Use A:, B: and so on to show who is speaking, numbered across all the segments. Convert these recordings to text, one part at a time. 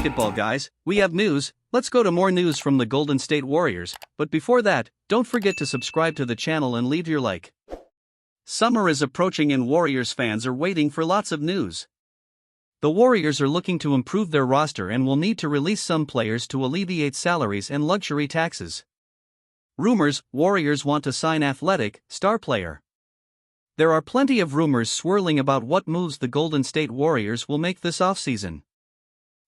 A: basketball, guys, we have news. Let's go to more news from the Golden State Warriors, but before that, don't forget to subscribe to the channel and leave your like. Summer is approaching and Warriors fans are waiting for lots of news. The Warriors are looking to improve their roster and will need to release some players to alleviate salaries and luxury taxes. Rumors: Warriors want to sign athletic, star player. There are plenty of rumors swirling about what moves the Golden State Warriors will make this offseason.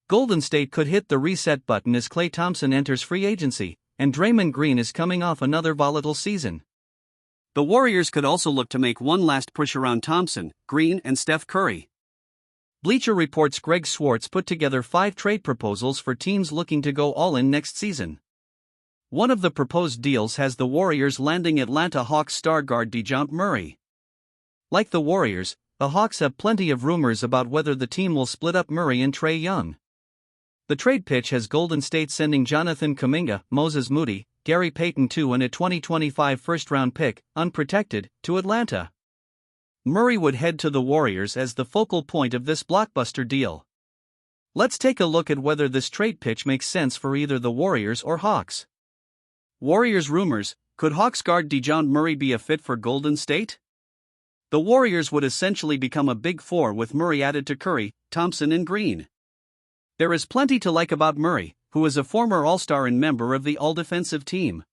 A: Golden State could hit the reset button as Klay Thompson enters free agency, and Draymond Green is coming off another volatile season. The Warriors could also look to make one last push around Thompson, Green, and Steph Curry. Bleacher Report's Greg Swartz put together 5 trade proposals for teams looking to go all in next season. One of the proposed deals has the Warriors landing Atlanta Hawks star guard Dejounte Murray. Like the Warriors, the Hawks have plenty of rumors about whether the team will split up Murray and Trae Young. The trade pitch has Golden State sending Jonathan Kuminga, Moses Moody, Gary Payton II and a 2025 first-round pick, unprotected, to Atlanta. Murray would head to the Warriors as the focal point of this blockbuster deal. Let's take a look at whether this trade pitch makes sense for either the Warriors or Hawks. Warriors rumors: could Hawks guard Dejounte Murray be a fit for Golden State? The Warriors would essentially become a big four with Murray added to Curry, Thompson and Green. There is plenty to like about Murray, who is a former All-Star and member of the All-Defensive team.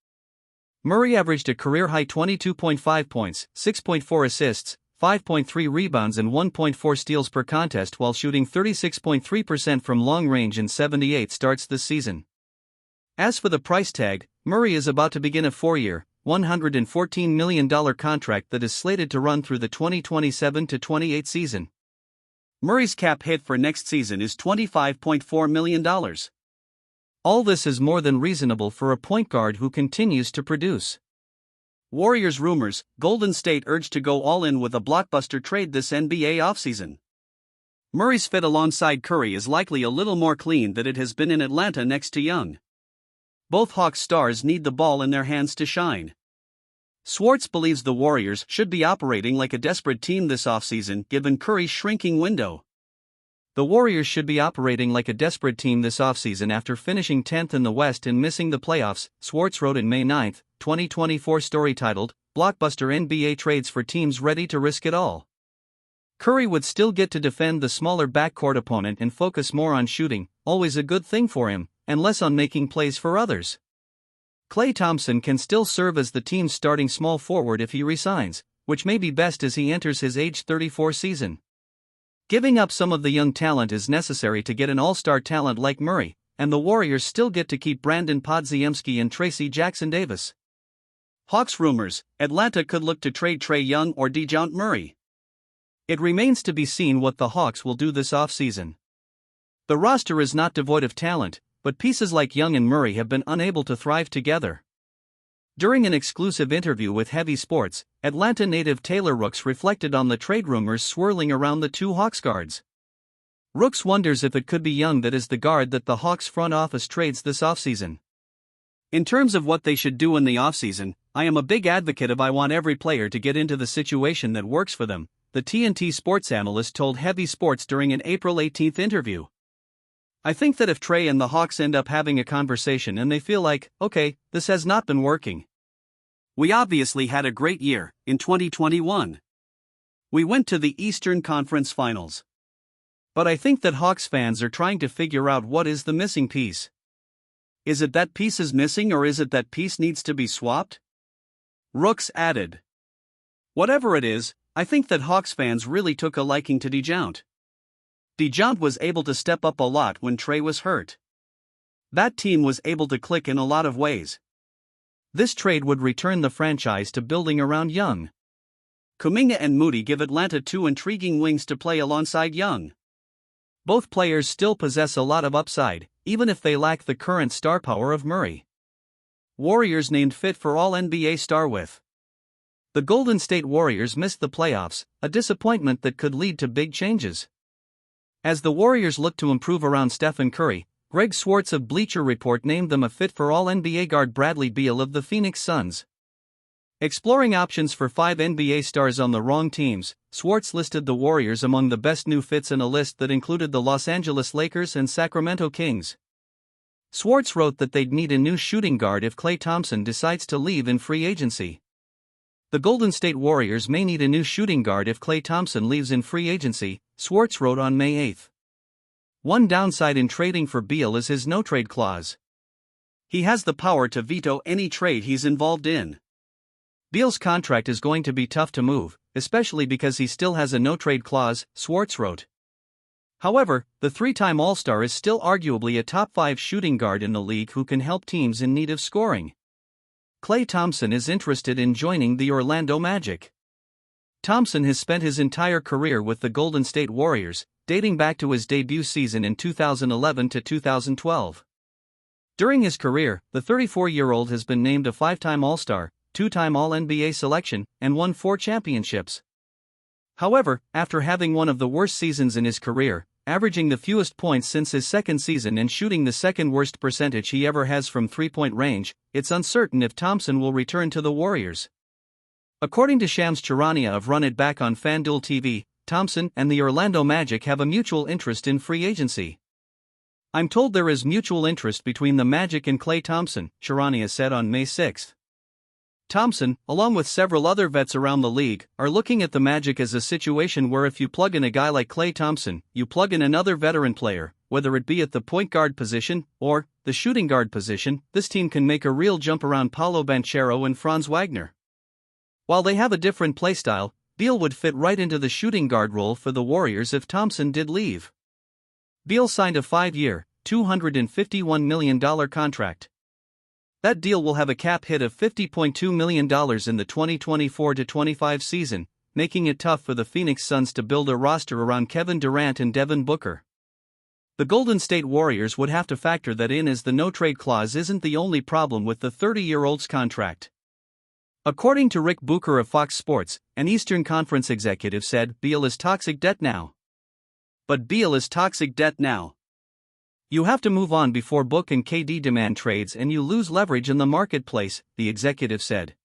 A: Murray averaged a career-high 22.5 points, 6.4 assists, 5.3 rebounds and 1.4 steals per contest while shooting 36.3% from long range in 78 starts this season. As for the price tag, Murray is about to begin a 4-year, $114 million contract that is slated to run through the 2027-28 season. Murray's cap hit for next season is $25.4 million. All this is more than reasonable for a point guard who continues to produce. Warriors rumors: Golden State urged to go all in with a blockbuster trade this NBA offseason. Murray's fit alongside Curry is likely a little more clean than it has been in Atlanta next to Young. Both Hawks stars need the ball in their hands to shine. Swartz believes the Warriors should be operating like a desperate team this offseason given Curry's shrinking window. The Warriors should be operating like a desperate team this offseason after finishing 10th in the West and missing the playoffs, Swartz wrote in May 9, 2024 story titled, Blockbuster NBA Trades for Teams Ready to Risk It All. Curry would still get to defend the smaller backcourt opponent and focus more on shooting, always a good thing for him, and less on making plays for others. Klay Thompson can still serve as the team's starting small forward if he resigns, which may be best as he enters his age 34 season. Giving up some of the young talent is necessary to get an all-star talent like Murray, and the Warriors still get to keep Brandon Podziemski and Tracy Jackson-Davis. Hawks rumors: Atlanta could look to trade Trae Young or Dejounte Murray. It remains to be seen what the Hawks will do this offseason. The roster is not devoid of talent, but pieces like Young and Murray have been unable to thrive together. During an exclusive interview with Heavy Sports, Atlanta native Taylor Rooks reflected on the trade rumors swirling around the two Hawks guards. Rooks wonders if it could be Young that is the guard that the Hawks front office trades this offseason. In terms of what they should do in the offseason, I am a big advocate of I want every player to get into the situation that works for them, the TNT sports analyst told Heavy Sports during an April 18 interview. I think that if Trae and the Hawks end up having a conversation and they feel like, okay, this has not been working. We obviously had a great year in 2021. We went to the Eastern Conference Finals. But I think that Hawks fans are trying to figure out what is the missing piece. Is it that piece is missing or is it that piece needs to be swapped? Rooks added. Whatever it is, I think that Hawks fans really took a liking to Dejounte. Dejounte was able to step up a lot when Trae was hurt. That team was able to click in a lot of ways. This trade would return the franchise to building around Young. Kuminga and Moody give Atlanta two intriguing wings to play alongside Young. Both players still possess a lot of upside, even if they lack the current star power of Murray. Warriors named fit for All-NBA star with. The Golden State Warriors missed the playoffs, a disappointment that could lead to big changes. As the Warriors look to improve around Stephen Curry, Greg Swartz of Bleacher Report named them a fit for All-NBA guard Bradley Beal of the Phoenix Suns. Exploring options for 5 NBA stars on the wrong teams, Schwartz listed the Warriors among the best new fits in a list that included the Los Angeles Lakers and Sacramento Kings. Schwartz wrote that they'd need a new shooting guard if Klay Thompson decides to leave in free agency. The Golden State Warriors may need a new shooting guard if Klay Thompson leaves in free agency, Schwartz wrote on May 8. One downside in trading for Beal is his no-trade clause. He has the power to veto any trade he's involved in. Beal's contract is going to be tough to move, especially because he still has a no-trade clause, Schwartz wrote. However, the three-time All-Star is still arguably a top-5 shooting guard in the league who can help teams in need of scoring. Klay Thompson is interested in joining the Orlando Magic. Thompson has spent his entire career with the Golden State Warriors, dating back to his debut season in 2011 to 2012. During his career, the 34-year-old has been named a 5-time All-Star, 2-time All-NBA selection, and won 4 championships. However, after having one of the worst seasons in his career, averaging the fewest points since his second season and shooting the second-worst percentage he ever has from three-point range, it's uncertain if Thompson will return to the Warriors. According to Shams Charania of Run It Back on FanDuel TV, Thompson and the Orlando Magic have a mutual interest in free agency. "I'm told there is mutual interest between the Magic and Klay Thompson," Charania said on May 6. Thompson, along with several other vets around the league, are looking at the Magic as a situation where if you plug in a guy like Klay Thompson, you plug in another veteran player, whether it be at the point guard position or the shooting guard position, this team can make a real jump around Paolo Banchero and Franz Wagner. While they have a different playstyle, Beal would fit right into the shooting guard role for the Warriors if Thompson did leave. Beal signed a 5-year, $251 million contract. That deal will have a cap hit of $50.2 million in the 2024-25 season, making it tough for the Phoenix Suns to build a roster around Kevin Durant and Devin Booker. The Golden State Warriors would have to factor that in, as the no-trade clause isn't the only problem with the 30-year-old's contract. According to Rick Bucher of Fox Sports, an Eastern Conference executive said, "Beal is toxic debt now." But Beal is toxic debt now. You have to move on before Book and KD demand trades and you lose leverage in the marketplace, the executive said.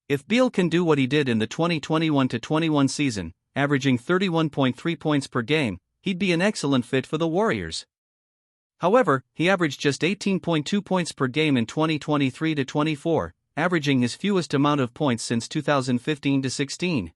A: If Beal can do what he did in the 2021-21 season, averaging 31.3 points per game, he'd be an excellent fit for the Warriors. However, he averaged just 18.2 points per game in 2023-24, averaging his fewest amount of points since 2015-16.